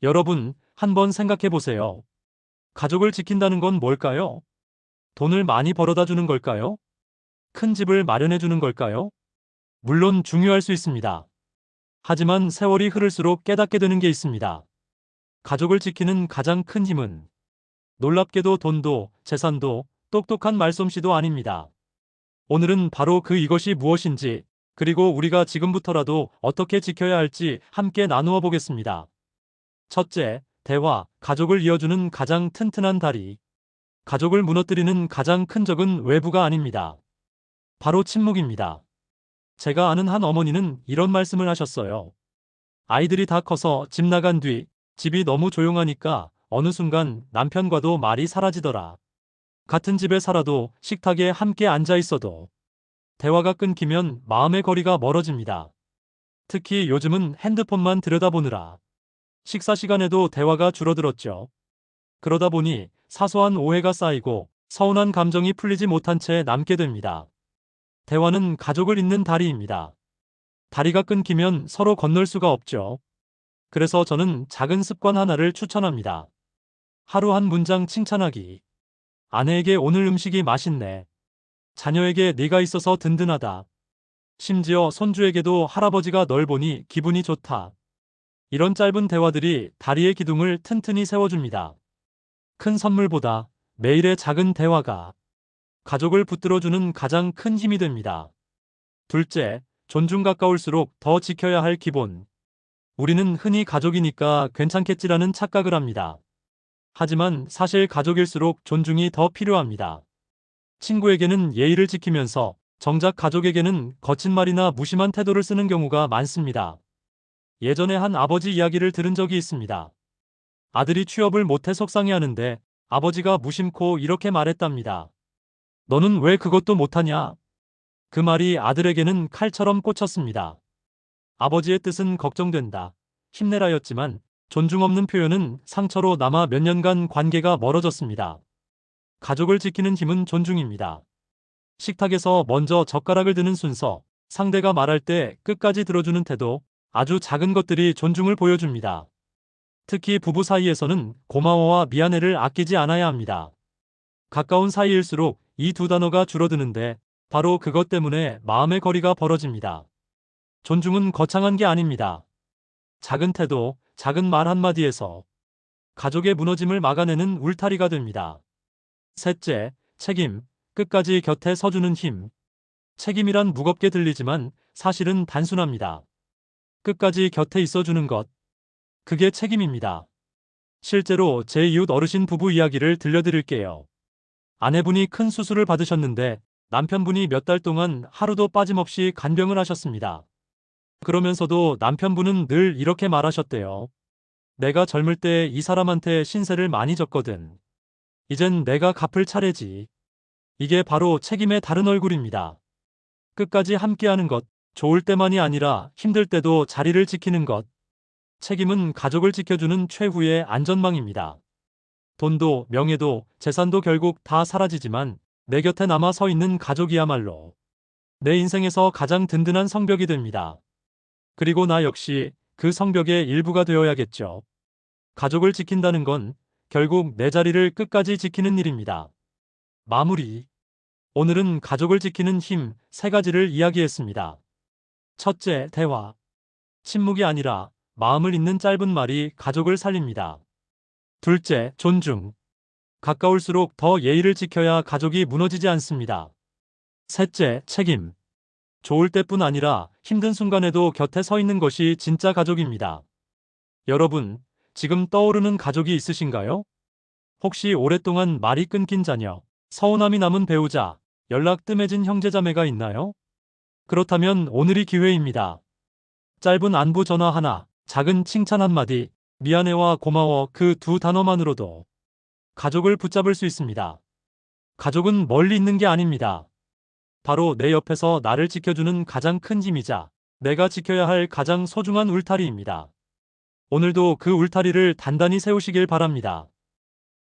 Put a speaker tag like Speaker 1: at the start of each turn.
Speaker 1: 여러분, 한번 생각해 보세요. 가족을 지킨다는 건 뭘까요? 돈을 많이 벌어다 주는 걸까요? 큰 집을 마련해 주는 걸까요? 물론 중요할 수 있습니다. 하지만 세월이 흐를수록 깨닫게 되는 게 있습니다. 가족을 지키는 가장 큰 힘은 놀랍게도 돈도, 재산도, 똑똑한 말솜씨도 아닙니다. 오늘은 바로 이것이 무엇인지, 그리고 우리가 지금부터라도 어떻게 지켜야 할지 함께 나누어 보겠습니다. 첫째, 대화, 가족을 이어주는 가장 튼튼한 다리. 가족을 무너뜨리는 가장 큰 적은 외부가 아닙니다. 바로 침묵입니다. 제가 아는 한 어머니는 이런 말씀을 하셨어요. 아이들이 다 커서 집 나간 뒤 집이 너무 조용하니까 어느 순간 남편과도 말이 사라지더라. 같은 집에 살아도 식탁에 함께 앉아 있어도 대화가 끊기면 마음의 거리가 멀어집니다. 특히 요즘은 핸드폰만 들여다보느라 식사 시간에도 대화가 줄어들었죠. 그러다 보니 사소한 오해가 쌓이고 서운한 감정이 풀리지 못한 채 남게 됩니다. 대화는 가족을 잇는 다리입니다. 다리가 끊기면 서로 건널 수가 없죠. 그래서 저는 작은 습관 하나를 추천합니다. 하루 한 문장 칭찬하기. 아내에게 오늘 음식이 맛있네. 자녀에게 네가 있어서 든든하다. 심지어 손주에게도 할아버지가 널 보니 기분이 좋다. 이런 짧은 대화들이 다리의 기둥을 튼튼히 세워줍니다. 큰 선물보다 매일의 작은 대화가 가족을 붙들어주는 가장 큰 힘이 됩니다. 둘째, 존중 가까울수록 더 지켜야 할 기본. 우리는 흔히 가족이니까 괜찮겠지라는 착각을 합니다. 하지만 사실 가족일수록 존중이 더 필요합니다. 친구에게는 예의를 지키면서 정작 가족에게는 거친 말이나 무심한 태도를 쓰는 경우가 많습니다. 예전에 한 아버지 이야기를 들은 적이 있습니다. 아들이 취업을 못해 속상해하는데 아버지가 무심코 이렇게 말했답니다. 너는 왜 그것도 못하냐? 그 말이 아들에게는 칼처럼 꽂혔습니다. 아버지의 뜻은 걱정된다. 힘내라였지만 존중 없는 표현은 상처로 남아 몇 년간 관계가 멀어졌습니다. 가족을 지키는 힘은 존중입니다. 식탁에서 먼저 젓가락을 드는 순서, 상대가 말할 때 끝까지 들어주는 태도, 아주 작은 것들이 존중을 보여줍니다. 특히 부부 사이에서는 고마워와 미안해를 아끼지 않아야 합니다. 가까운 사이일수록 이 두 단어가 줄어드는데 바로 그것 때문에 마음의 거리가 벌어집니다. 존중은 거창한 게 아닙니다. 작은 태도, 작은 말 한마디에서 가족의 무너짐을 막아내는 울타리가 됩니다. 셋째, 책임, 끝까지 곁에 서주는 힘. 책임이란 무겁게 들리지만 사실은 단순합니다. 끝까지 곁에 있어주는 것. 그게 책임입니다. 실제로 제 이웃 어르신 부부 이야기를 들려드릴게요. 아내분이 큰 수술을 받으셨는데 남편분이 몇 달 동안 하루도 빠짐없이 간병을 하셨습니다. 그러면서도 남편분은 늘 이렇게 말하셨대요. 내가 젊을 때 이 사람한테 신세를 많이 졌거든. 이젠 내가 갚을 차례지. 이게 바로 책임의 다른 얼굴입니다. 끝까지 함께하는 것, 좋을 때만이 아니라 힘들 때도 자리를 지키는 것. 책임은 가족을 지켜주는 최후의 안전망입니다. 돈도, 명예도, 재산도 결국 다 사라지지만 내 곁에 남아 서 있는 가족이야말로 내 인생에서 가장 든든한 성벽이 됩니다. 그리고 나 역시 그 성벽의 일부가 되어야겠죠. 가족을 지킨다는 건 결국 내 자리를 끝까지 지키는 일입니다. 마무리. 오늘은 가족을 지키는 힘 3가지를 이야기했습니다. 첫째, 대화. 침묵이 아니라 마음을 잇는 짧은 말이 가족을 살립니다. 둘째, 존중. 가까울수록 더 예의를 지켜야 가족이 무너지지 않습니다. 셋째, 책임. 좋을 때뿐 아니라 힘든 순간에도 곁에 서 있는 것이 진짜 가족입니다. 여러분, 지금 떠오르는 가족이 있으신가요? 혹시 오랫동안 말이 끊긴 자녀, 서운함이 남은 배우자, 연락 뜸해진 형제자매가 있나요? 그렇다면 오늘이 기회입니다. 짧은 안부 전화 하나, 작은 칭찬 한마디, 미안해와 고마워 그 두 단어만으로도 가족을 붙잡을 수 있습니다. 가족은 멀리 있는 게 아닙니다. 바로 내 옆에서 나를 지켜주는 가장 큰 힘이자 내가 지켜야 할 가장 소중한 울타리입니다. 오늘도 그 울타리를 단단히 세우시길 바랍니다.